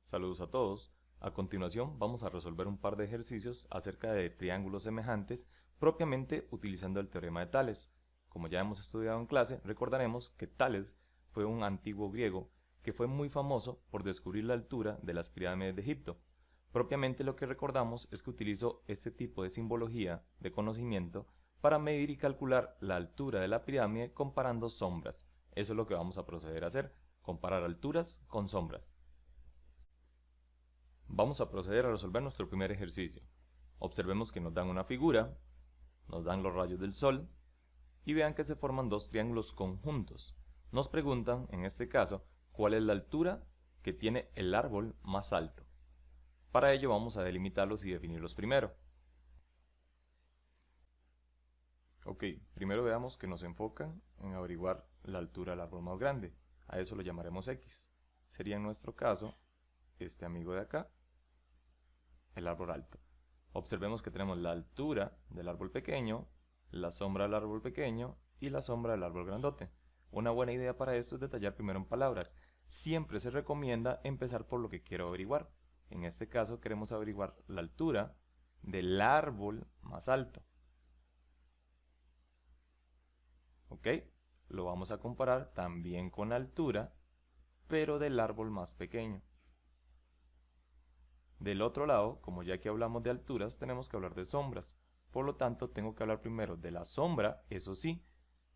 Saludos a todos. A continuación vamos a resolver un par de ejercicios acerca de triángulos semejantes, propiamente utilizando el teorema de Tales. Como ya hemos estudiado en clase, recordaremos que Tales fue un antiguo griego que fue muy famoso por descubrir la altura de las pirámides de Egipto. Propiamente lo que recordamos es que utilizó este tipo de simbología de conocimiento para medir y calcular la altura de la pirámide comparando sombras. Eso es lo que vamos a proceder a hacer, comparar alturas con sombras. Vamos a proceder a resolver nuestro primer ejercicio. Observemos que nos dan una figura, nos dan los rayos del sol y vean que se forman dos triángulos conjuntos. Nos preguntan, en este caso, cuál es la altura que tiene el árbol más alto. Para ello vamos a delimitarlos y definirlos primero. Ok, primero veamos que nos enfocan en averiguar la altura del árbol más grande. A eso lo llamaremos X. Sería en nuestro caso este amigo de acá, el árbol alto. Observemos que tenemos la altura del árbol pequeño, la sombra del árbol pequeño y la sombra del árbol grandote. Una buena idea para esto es detallar primero en palabras. Siempre se recomienda empezar por lo que quiero averiguar. En este caso queremos averiguar la altura del árbol más alto. ¿Ok? Lo vamos a comparar también con la altura, pero del árbol más pequeño. Del otro lado, como ya que hablamos de alturas, tenemos que hablar de sombras. Por lo tanto, tengo que hablar primero de la sombra, eso sí,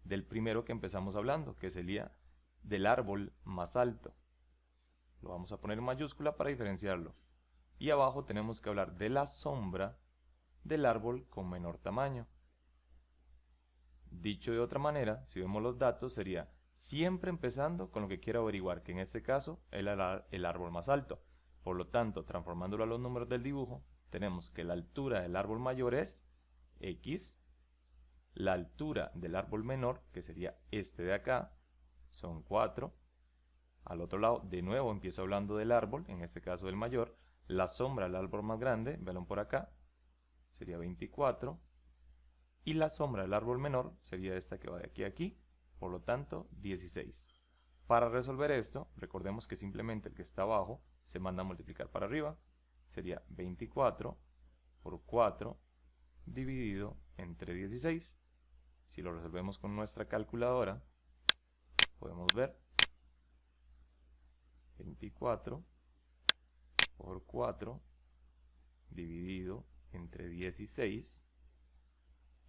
del primero que empezamos hablando, que sería del árbol más alto. Lo vamos a poner en mayúscula para diferenciarlo. Y abajo tenemos que hablar de la sombra del árbol con menor tamaño. Dicho de otra manera, si vemos los datos, sería siempre empezando con lo que quiero averiguar, que en este caso es el árbol más alto. Por lo tanto, transformándolo a los números del dibujo, tenemos que la altura del árbol mayor es X, la altura del árbol menor, que sería este de acá, son 4. Al otro lado, de nuevo empiezo hablando del árbol, en este caso del mayor, la sombra del árbol más grande, vean por acá, sería 24. Y la sombra del árbol menor sería esta que va de aquí a aquí, por lo tanto 16. Para resolver esto, recordemos que simplemente el que está abajo se manda a multiplicar para arriba, sería 24 por 4 dividido entre 16. Si lo resolvemos con nuestra calculadora, podemos ver 24 por 4 dividido entre 16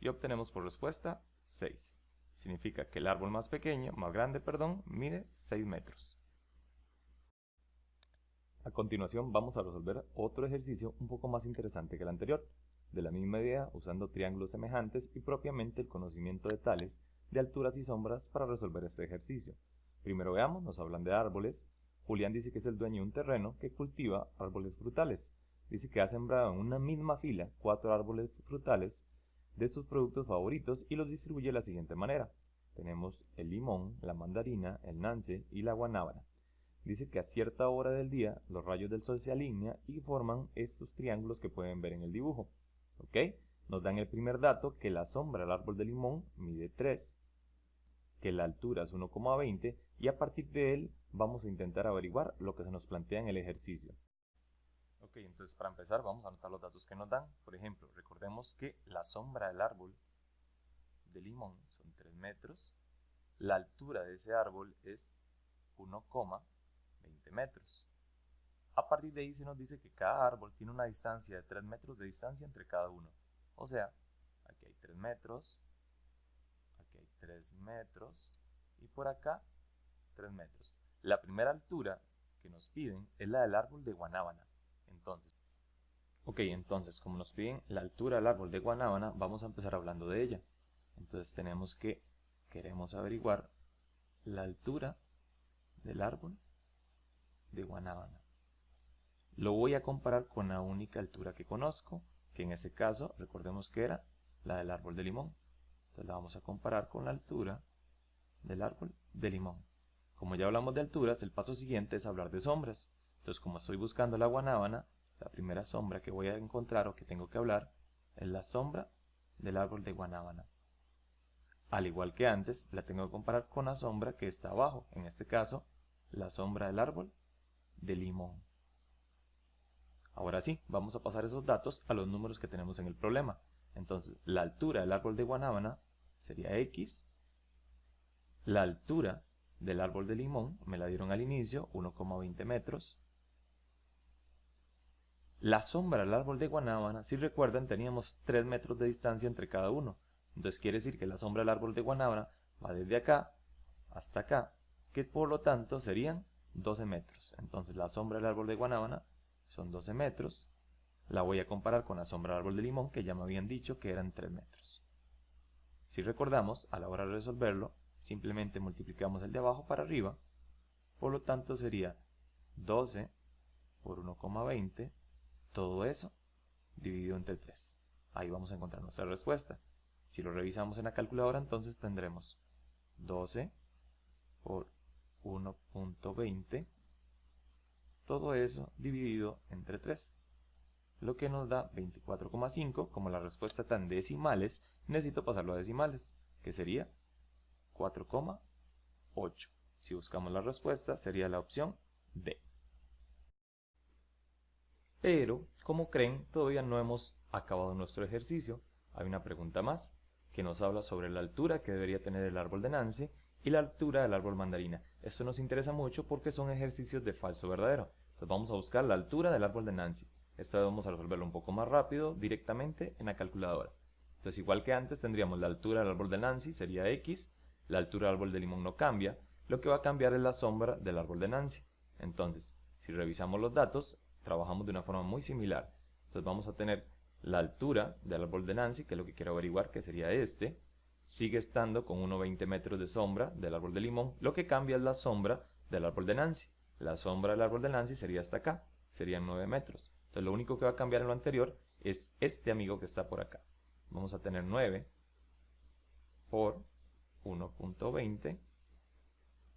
y obtenemos por respuesta 6. Significa que el árbol más grande, mide 6 metros. A continuación vamos a resolver otro ejercicio un poco más interesante que el anterior, de la misma idea, usando triángulos semejantes y propiamente el conocimiento de Tales de alturas y sombras para resolver este ejercicio. Primero veamos, nos hablan de árboles. Julián dice que es el dueño de un terreno que cultiva árboles frutales. Dice que ha sembrado en una misma fila 4 árboles frutales de sus productos favoritos y los distribuye de la siguiente manera. Tenemos el limón, la mandarina, el nance y la guanábana. Dice que a cierta hora del día los rayos del sol se alinean y forman estos triángulos que pueden ver en el dibujo. ¿Ok? Nos dan el primer dato, que la sombra del árbol de limón mide 3, que la altura es 1,20 y a partir de él vamos a intentar averiguar lo que se nos plantea en el ejercicio. Ok, entonces para empezar vamos a anotar los datos que nos dan. Por ejemplo, recordemos que la sombra del árbol de limón son 3 metros. La altura de ese árbol es 1,20 metros. A partir de ahí se nos dice que cada árbol tiene una distancia de 3 metros de distancia entre cada uno. O sea, aquí hay 3 metros, aquí hay 3 metros y por acá 3 metros. La primera altura que nos piden es la del árbol de guanábana. Entonces, como nos piden la altura del árbol de guanábana, vamos a empezar hablando de ella. Entonces tenemos que, queremos averiguar la altura del árbol de guanábana. Lo voy a comparar con la única altura que conozco, que en ese caso, recordemos que era la del árbol de limón. Entonces la vamos a comparar con la altura del árbol de limón. Como ya hablamos de alturas, el paso siguiente es hablar de sombras. Entonces, como estoy buscando la guanábana, la primera sombra que voy a encontrar o que tengo que hablar es la sombra del árbol de guanábana. Al igual que antes, la tengo que comparar con la sombra que está abajo, en este caso, la sombra del árbol de limón. Ahora sí, vamos a pasar esos datos a los números que tenemos en el problema. Entonces, la altura del árbol de guanábana sería X. La altura del árbol de limón, me la dieron al inicio, 1,20 metros. La sombra del árbol de guanábana, si recuerdan, teníamos 3 metros de distancia entre cada uno. Entonces quiere decir que la sombra del árbol de guanábana va desde acá hasta acá, que por lo tanto serían 12 metros. Entonces la sombra del árbol de guanábana son 12 metros. La voy a comparar con la sombra del árbol de limón, que ya me habían dicho que eran 3 metros. Si recordamos, a la hora de resolverlo, simplemente multiplicamos el de abajo para arriba. Por lo tanto sería 12 por 1,20. Todo eso dividido entre 3. Ahí vamos a encontrar nuestra respuesta. Si lo revisamos en la calculadora, entonces tendremos 12 por 1,20. Todo eso dividido entre 3. Lo que nos da 24,5. Como la respuesta está en decimales, necesito pasarlo a decimales, que sería 4,8. Si buscamos la respuesta, sería la opción D. Pero, como creen, todavía no hemos acabado nuestro ejercicio. Hay una pregunta más que nos habla sobre la altura que debería tener el árbol de Nancy y la altura del árbol mandarina. Esto nos interesa mucho porque son ejercicios de falso verdadero. Entonces vamos a buscar la altura del árbol de Nancy. Esto vamos a resolverlo un poco más rápido directamente en la calculadora. Entonces igual que antes tendríamos la altura del árbol de Nancy, sería X. La altura del árbol de limón no cambia. Lo que va a cambiar es la sombra del árbol de Nancy. Entonces, si revisamos los datos, trabajamos de una forma muy similar. Entonces vamos a tener la altura del árbol de Nancy, que es lo que quiero averiguar, que sería este. Sigue estando con 1,20 metros de sombra del árbol de limón. Lo que cambia es la sombra del árbol de Nancy. La sombra del árbol de Nancy sería hasta acá, serían 9 metros. Entonces lo único que va a cambiar en lo anterior es este amigo que está por acá. Vamos a tener 9 por 1,20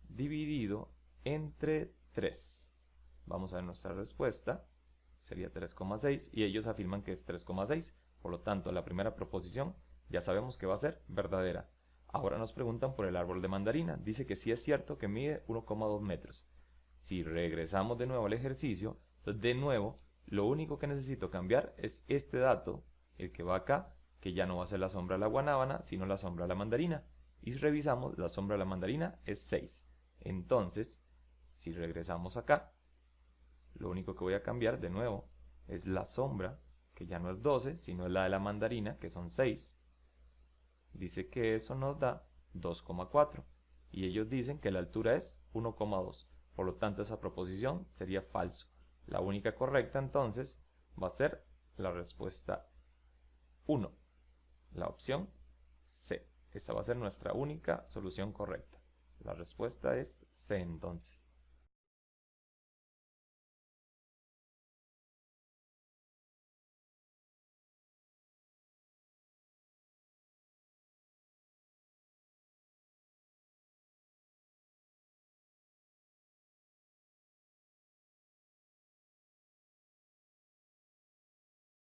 dividido entre 3. Vamos a ver nuestra respuesta, sería 3,6 y ellos afirman que es 3,6. Por lo tanto, la primera proposición ya sabemos que va a ser verdadera. Ahora nos preguntan por el árbol de mandarina. Dice que sí es cierto que mide 1,2 metros. Si regresamos de nuevo al ejercicio, de nuevo, lo único que necesito cambiar es este dato, el que va acá, que ya no va a ser la sombra de la guanábana, sino la sombra de la mandarina. Y si revisamos, la sombra de la mandarina es 6. Entonces, si regresamos acá, lo único que voy a cambiar de nuevo es la sombra, que ya no es 12, sino es la de la mandarina, que son 6. Dice que eso nos da 2,4. Y ellos dicen que la altura es 1,2. Por lo tanto, esa proposición sería falso. La única correcta entonces va a ser la respuesta 1. La opción C. Esa va a ser nuestra única solución correcta. La respuesta es C entonces.